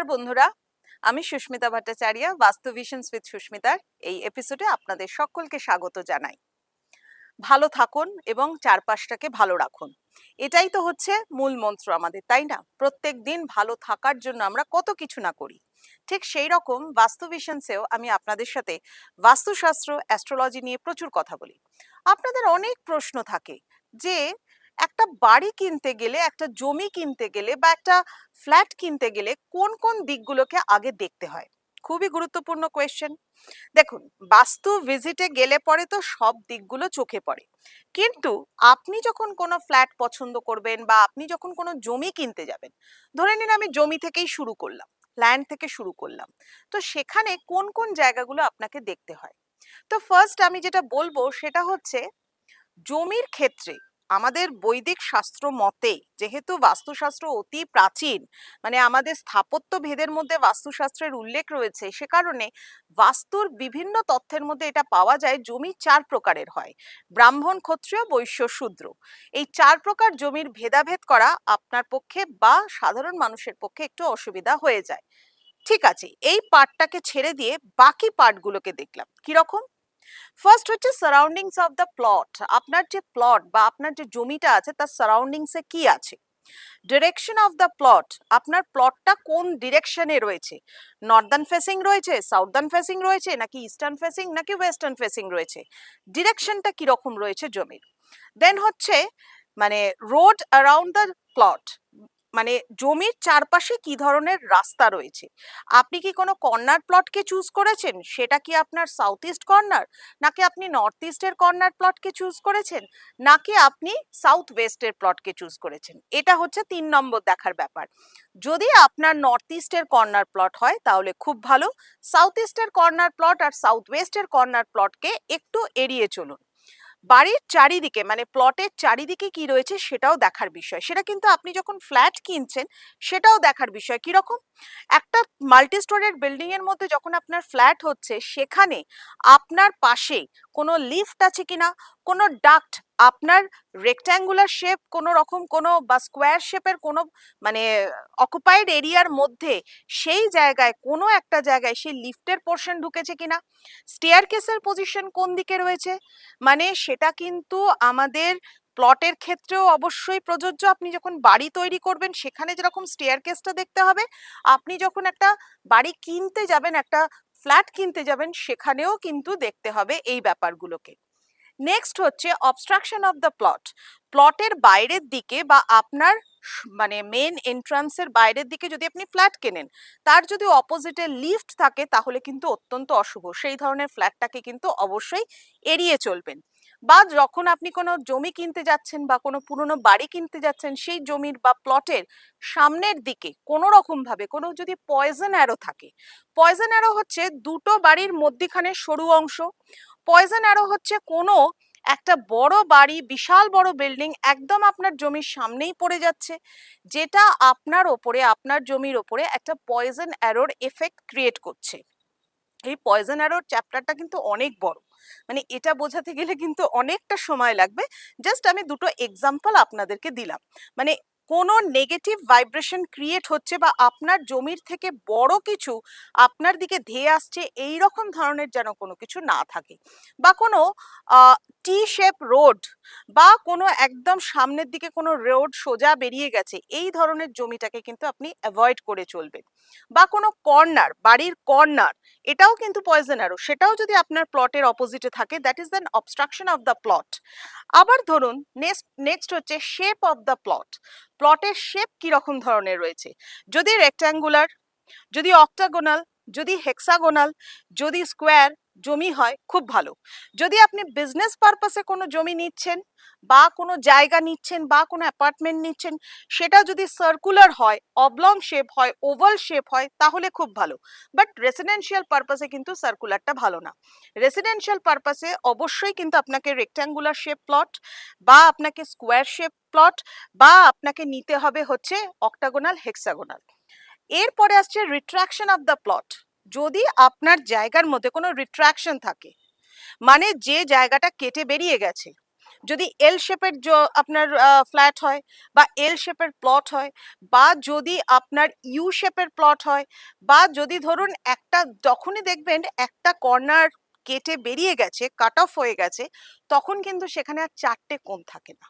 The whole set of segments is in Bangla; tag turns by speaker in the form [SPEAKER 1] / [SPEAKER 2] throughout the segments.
[SPEAKER 1] নমস্কার বন্ধুরা, আমি সুস্মিতা ভট্টাচার্য, বাস্তু ভিশনস উইথ সুস্মিতার এই এপিসোডে আপনাদের সকলকে স্বাগত জানাই। ভালো থাকুন এবং চারপাশটাকে ভালো রাখুন, এটাই তো হচ্ছে মূল মন্ত্র আমাদের, তাই না? প্রত্যেক দিন ভালো থাকার জন্য আমরা কত কিছু না করি। ঠিক সেই রকম বাস্তু ভিশনসেও আমি আপনাদের সাথে বাস্তুশাস্ত্র, অ্যাস্ট্রোলজি নিয়ে প্রচুর কথা বলি। আপনাদের অনেক প্রশ্ন থাকে যে একটা বাড়ি কিনতে গেলে, একটা জমি কিনতে গেলে বা একটা ফ্ল্যাট কিনতে গেলে কোন কোন দিকগুলোকে আগে দেখতে হয়। খুবই গুরুত্বপূর্ণ কোয়েশ্চেন। দেখুন, বাস্তু ভিজিটে গেলে পরে তো সব দিকগুলো চোখে পড়ে, কিন্তু আপনি যখন কোনো ফ্ল্যাট পছন্দ করবেন বা আপনি যখন কোনো জমি কিনতে যাবেন, ধরে নিন আমি জমি থেকেই শুরু করলাম, ল্যান্ড থেকে শুরু করলাম, তো সেখানে কোন কোন জায়গাগুলো আপনাকে দেখতে হয়। তো ফার্স্ট আমি যেটা বলবো সেটা হচ্ছে, জমির ক্ষেত্রে আমাদের বৈদিক শাস্ত্র মতে, যেহেতু বাস্তুশাস্ত্র অতি প্রাচীন, মানে আমাদের স্থাপত্য ভেদের মধ্যে বাস্তুশাস্ত্রের উল্লেখ রয়েছে, সে কারণে বাস্তুর বিভিন্ন তথ্যের মধ্যে এটা পাওয়া যায় জমি চার প্রকারের হয়: ব্রাহ্মণ, ক্ষত্রিয়, বৈশ্য, শূদ্র। এই চার প্রকার জমির ভেদাভেদ করা আপনার পক্ষে বা সাধারণ মানুষের পক্ষে একটু অসুবিধা হয়ে যায়। ঠিক আছে, এই পার্টটাকে ছেড়ে দিয়ে বাকি পার্টগুলোকে দেখলাম কিরকম। ফার্স্ট হচ্ছে সারাউন্ডিংস অফ দ্য প্লট। আপনার যে প্লট বা আপনার যে জমিটা আছে তার সারাউন্ডিংসে কি আছে। ডিরেকশন অফ দ্য প্লট, আপনার প্লটটা কোন ডিরেকশনে রয়েছে, নর্দার্ন ফেসিং রয়েছে, সাউদার্ন ফেসিং রয়েছে, নাকি ইস্টার্ন ফেসিং, নাকি ওয়েস্টার্ন ফেসিং রয়েছে, ডিরেকশনটা কিরকম রয়েছে জমির। দেন হচ্ছে মানে রোড অ্যারাউন্ড দ্য প্লট, মানে জমির চারপাশে কি ধরনের রাস্তা রয়েছে। আপনি কি কোনো কর্নার প্লটকে চুজ করেছেন, সেটা কি আপনার সাউথ ইস্ট কর্নার, নাকি আপনি নর্থ ইস্টের কর্নার প্লটকে চুজ করেছেন, নাকি আপনি সাউথ ওয়েস্টের প্লটকে চুজ করেছেন। এটা হচ্ছে 3 নম্বর দেখার ব্যাপার। যদি আপনার নর্থ ইস্টের কর্নার প্লট হয় তাহলে খুব ভালো, সাউথ ইস্টের কর্নার প্লট আর সাউথ ওয়েস্টের কর্নার প্লটকে একটু এড়িয়ে চলুন। বাড়ির চারিদিকে মানে প্লটের চারিদিকে কি রয়েছে সেটাও দেখার বিষয়, সেটা কিন্তু আপনি যখন ফ্ল্যাট কিনছেন সেটাও দেখার বিষয়। কিরকম, একটা মাল্টি স্টোরেড বিল্ডিং এর মধ্যে যখন আপনার ফ্ল্যাট হচ্ছে, সেখানে আপনার পাশে কোনো লিফট আছে কিনা, কোনো ডাক্ট, আপনার রেক্ট্যাঙ্গুলার শেপ কোনো রকম কোনো বা স্কোয়ার শেপের কোনো মানে অকুপাইড এরিয়ার মধ্যে সেই জায়গায় কোনো একটা জায়গায় সেই লিফটের পোর্শন ঢুকেছে কিনা, স্টেয়ার কেসের পজিশন কোন দিকে রয়েছে, মানে সেটা কিন্তু আমাদের প্লটের ক্ষেত্রেও অবশ্যই প্রযোজ্য। আপনি যখন বাড়ি তৈরি করবেন সেখানে যেরকম স্টেয়ার কেসটা দেখতে হবে, আপনি যখন একটা বাড়ি কিনতে যাবেন, একটা ফ্ল্যাট কিনতে যাবেন, সেখানেও কিন্তু দেখতে হবে এই ব্যাপারগুলোকে। নেক্সট হচ্ছে অবস্ট্রাকশন অফ দ্য প্লট। প্লটের বাইরের দিকে বা আপনার মানে মেন এন্ট্রান্সের বাইরের দিকে যদি আপনি ফ্ল্যাট কেনেন, তার যদি অপোজিটে লিফট থাকে তাহলে কিন্তু অত্যন্ত অশুভ, সেই ধরনের ফ্ল্যাটটাকে কিন্তু অবশ্যই এড়িয়ে চলবেন। বা যখন আপনি কোনো জমি কিনতে যাচ্ছেন বা কোনো পুরনো বাড়ি কিনতে যাচ্ছেন, সেই জমির বা প্লটের সামনের দিকে কোনো রকম ভাবে কোনো যদি পয়জন অ্যারো থাকে, পয়জন অ্যারো হচ্ছে দুটো বাড়ির মধ্যিখানে সরু অংশ, পয়জন অ্যারো হচ্ছে কোনো একটা বড় বাড়ি, বিশাল বড় বিল্ডিং একদম আপনার জমির সামনেই পড়ে যাচ্ছে, যেটা আপনার ওপরে, আপনার জমির ওপরে একটা পয়জন অ্যারোর এফেক্ট ক্রিয়েট করছে। এই পয়জন অ্যারোর চ্যাপ্টারটা কিন্তু অনেক বড়, মানে এটা বোঝাতে গেলে কিন্তু অনেকটা সময় লাগবে। জাস্ট আমি দুটো এক্সাম্পল আপনাদেরকে দিলাম। মানে কোনো নেগেটিভ ভাইব্রেশন ক্রিয়েট হচ্ছে বা আপনার জমির থেকে বড় কিছু আপনার দিকে ধেয়ে আসছে, এই রকম ধরনের যেন কোনো কিছু না থাকে। বা কোনো টি শেপ রোড বা কোনো একদম সামনের দিকে কোনো রোড সোজা বেরিয়ে গেছে, এই ধরনের জমিটাকে কিন্তু আপনি অ্যাভয়েড করে চলবেন। বা কোনো কর্নার, বাড়ির কর্নার, এটাও কিন্তু পয়জন অ্যারো, সেটাও যদি আপনার প্লটের অপোজিটে থাকে, that is an obstruction of the plot. আবার ধরুন নেক্সট হচ্ছে শেপ অফ দ্য প্লট। প্লটের শেপ কি রকম ধরনের রয়েছে, যদি রেক্ট্যাঙ্গুলার, যদি অক্টাগোনাল, যদি হেক্সাগোনাল, যদি স্কোয়ার জমি হয় খুব ভালো। যদি আপনি বিজনেস পারপাসে কোনো জমি নিচ্ছেন বা কোনো জায়গা নিচ্ছেন বা কোনো অ্যাপার্টমেন্ট নিচ্ছেন, সেটা যদি সার্কুলার হয়, অবলং শেপ হয়, ওভাল শেপ হয়, তাহলে খুব ভালো। বাট রেসিডেন্সিয়াল পারপাসে কিন্তু সার্কুলারটা ভালো না। রেসিডেন্সিয়াল পারপাসে অবশ্যই কিন্তু আপনাকে রেক্ট্যাঙ্গুলার শেপ প্লট বা আপনাকে স্কোয়ার শেপ প্লট বা আপনাকে নিতে হবে হচ্ছে অক্টাগোনাল, হেক্সাগোনাল। এরপরে আসছে রিট্রাকশন অফ দ্য প্লট। যদি আপনার জায়গার মধ্যে কোনো রিট্রাকশন থাকে, মানে যে জায়গাটা কেটে বেরিয়ে গেছে, যদি এল শেপের আপনার ফ্ল্যাট হয় বা এল শেপের প্লট হয় বা যদি আপনার ইউ শেপের প্লট হয় বা যদি ধরুন একটা যখনই দেখবেন একটা কর্নার কেটে বেরিয়ে গেছে, কাট অফ হয়ে গেছে, তখন কিন্তু সেখানে আর চারটে কোণ থাকে না।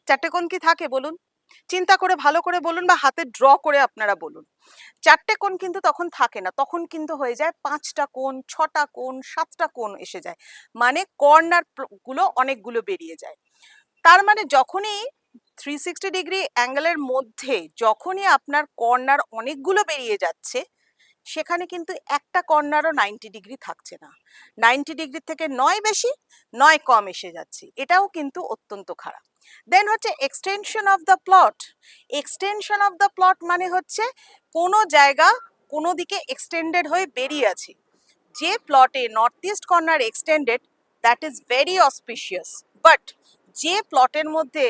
[SPEAKER 1] চারটে কোণ কি থাকে বলুন? চিন্তা করে ভালো করে বলুন বা হাতে ড্র করে আপনারা বলুন। চারটে কোণ কিন্তু তখন থাকে না, তখন কিন্তু হয়ে যায় 5টা কোণ, 6টা কোণ, 7টা কোণ এসে যায়। মানে কর্নার গুলো অনেকগুলো বেরিয়ে যায়। তার মানে যখনই 360 ডিগ্রি অ্যাঙ্গেলের মধ্যে যখনই আপনার কর্নার অনেকগুলো বেরিয়ে যাচ্ছে, সেখানে কিন্তু একটা কর্নারও 90 ডিগ্রি থাকছে না। 90 ডিগ্রি থেকে নয় বেশি নয় কম এসে যাচ্ছে, এটাও কিন্তু অত্যন্ত খারাপ। দেন হচ্ছে extension of the plot. Extension of the plot মানে হচ্ছে কোনো জায়গা কোনো দিকে এক্সটেন্ডেড হয়ে বেরিয়ে আছে। যে প্লটে north east corner extended, that is very auspicious. But যে প্লটের মধ্যে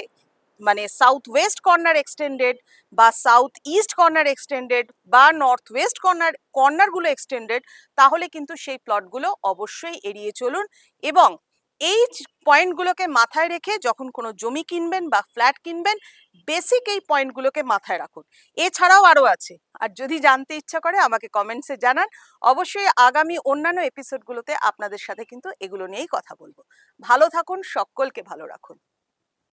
[SPEAKER 1] মানে সাউথ ওয়েস্ট কর্নার এক্সটেন্ডেড বা সাউথ ইস্ট কর্নার এক্সটেন্ডেড বা নর্থ ওয়েস্ট কর্নারগুলো এক্সটেন্ডেড, তাহলে কিন্তু সেই প্লটগুলো অবশ্যই এড়িয়ে চলুন। এবং এই পয়েন্টগুলোকে মাথায় রেখে যখন কোনো জমি কিনবেন বা ফ্ল্যাট কিনবেন, বেসিক এই পয়েন্টগুলোকে মাথায় রাখুন। এছাড়াও আরও আছে, আর যদি জানতে ইচ্ছা করে আমাকে কমেন্টসে জানান। অবশ্যই আগামী অন্যান্য এপিসোডগুলোতে আপনাদের সাথে কিন্তু এগুলো নিয়েই কথা বলবো। ভালো থাকুন, সকলকে ভালো রাখুন।